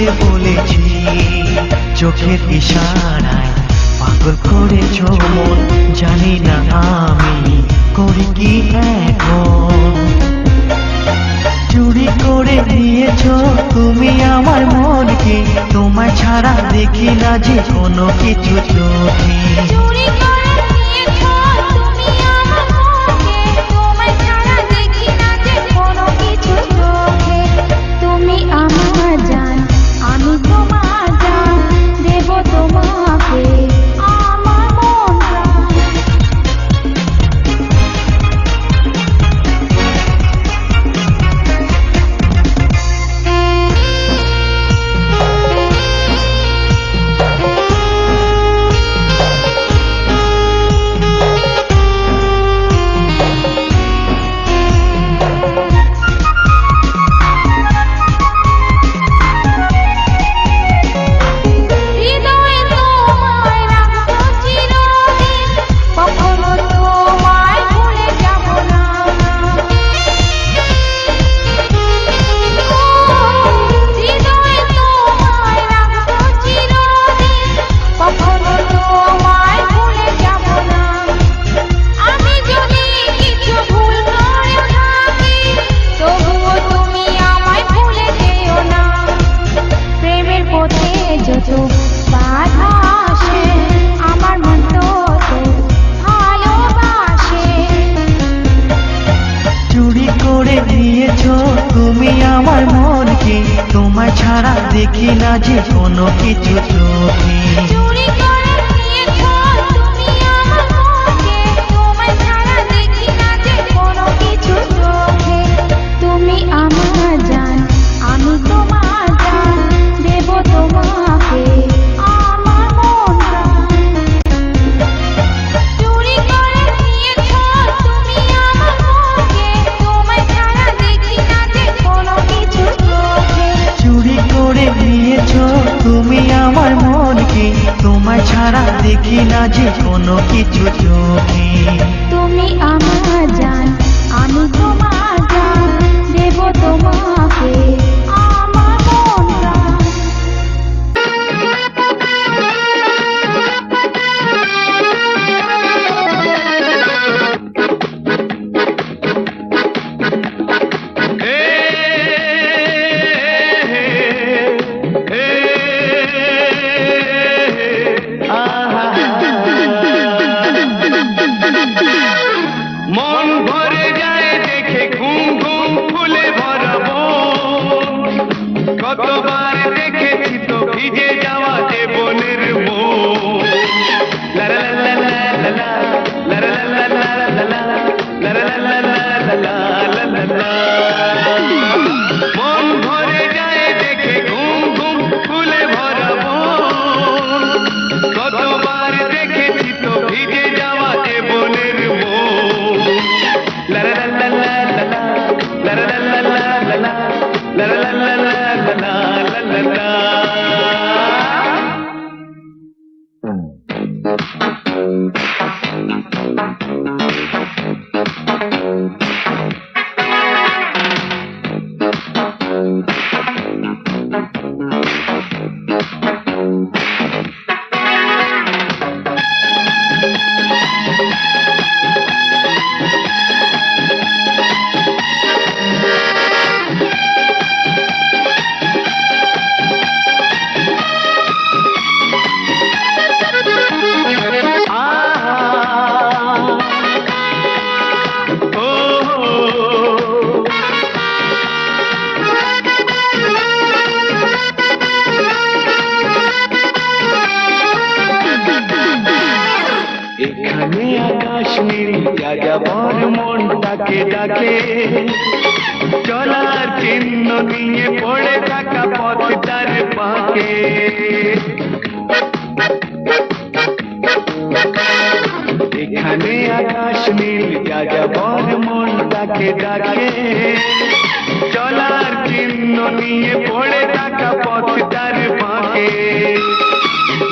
বলে বলেছি চোখের ইশারায় পাগল করেছ মন, জানি না আমি করি কি এখন। চুরি করে নিয়েছ তুমি আমার মনকে, তোমার ছাড়া দেখি না যে কোনো কিছু চোখে। চুরি করে নিয়েছো তুমি আমার মনকে, তোমায় ছাড়া দেখি না যে কোনো কিছু চোখে। তুমি আমার জান, আমি তোমার জান, দেব তোমাকে আমার মন প্রাণ। হৃদয়ে তোমায় রাখবো চিরদিন, কখনো তোমায় ভুলে যাব না। হৃদয়ে তোমায় রাখবো চিরদিন, কখনো তোমায় ভুলে যাব না। আমি যদি কিছু ভুল করে থাকি, তবুও তুমি আমায় ভুলে যেও না। প্রেমের পথে যত বাধা আসে, আমার মন তো ভালোবাসে। চুরি করে নিয়েছ তুমি আমার মনকে, তোমার ছাড়া দেখি না যে কোনো কিছু চোখে। চুরি করে নিয়েছো তুমি আমার মনকে, তোমায় ছাড়া দেখি না যে কোনো কিছু চোখে। তুমি আমার জান, আমি তোমার জান, দেব তোমাকে আমার মন প্রাণ। চুরি করে নিয়েছো তুমি আমার মনকে, তোমায় ছাড়া দেখি না যে কোনো কিছু চোখে। চুরি করে নিয়েছ তুমি আমার মনকে, তোমার ছাড়া দেখি না যে কোনো কিছু চোখে। তুমি আমার জান, আমি তোমার জান, দেব তোমাকে আমার মন প্রাণ। মন ভরে যায় দেখে ঘুম ঘুম ফুলে ভরাবো, কতবার দেখেছি তো ভিজে যাওয়া জীবনের মন। লা লা লা লা লা লা, লা লা লা লা লা লা, লা লা লা লা লা লা লা লা। মন ভরে যায় দেখে ঘুম ঘুম ফুলে ভরাবো, কতবার দেখেছি তো ভিজে যাওয়া জীবনের মন। লা লা লা লা লা লা, লা লা লা লা লা লা, লা লা লা লা লা লা লা লা। এখানে আকাশ নীল যাযাবর মনটাকে ডাকে, চলার চিহ্ন নিয়ে পড়ে থাকা পথটার পাকে। এখানে আকাশ নীল যাযাবর মনটাকে ডাকে, চলার চিহ্ন নিয়ে পড়ে থাকা পথটার পাকে।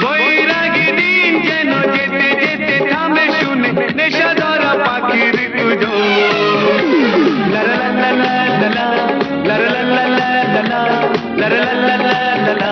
বৈরাগী দিন যেন যেতে যেতে থামে শুনে নেশা ধরা পাখির গুঞ্জন। লা লা লা লা লা লা, লা লা লা লা লা, লা লা লা লা লা।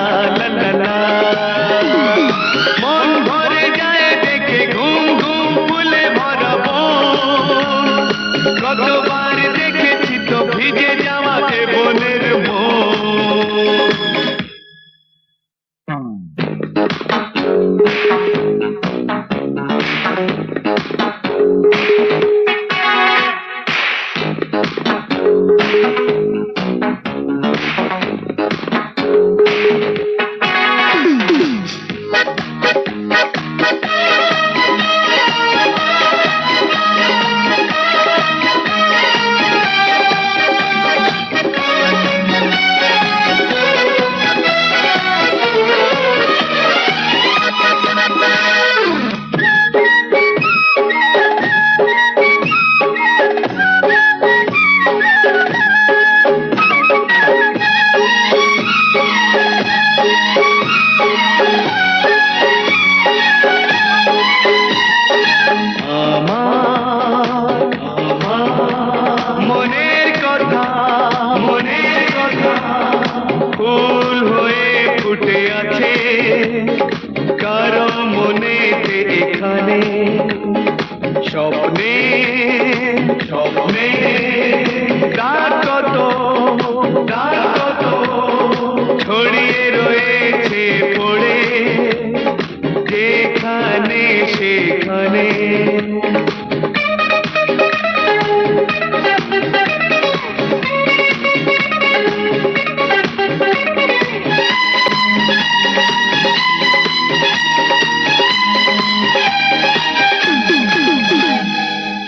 যেখানে সেখানে।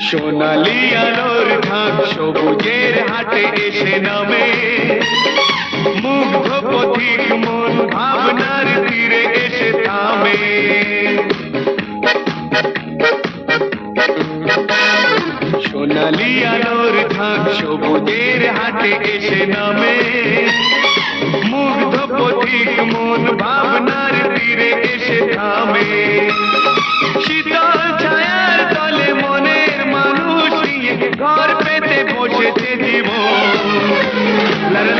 সোনালি আলোর ঢাক সবুজের হাটে এসে নামে, মুগ্ধ পথিক মন ভাবনার তীরে এসে থামে। সোনালি আলোর ঢাক সবুজের হাটে এসে নামে, মুগ্ধ পথিক মন ভাবনার তীরে এসে থামে। শীতল ছায়ার তলে মনের মানুষ নিয়ে ঘর পেতে বসেছে জীবন। লা লা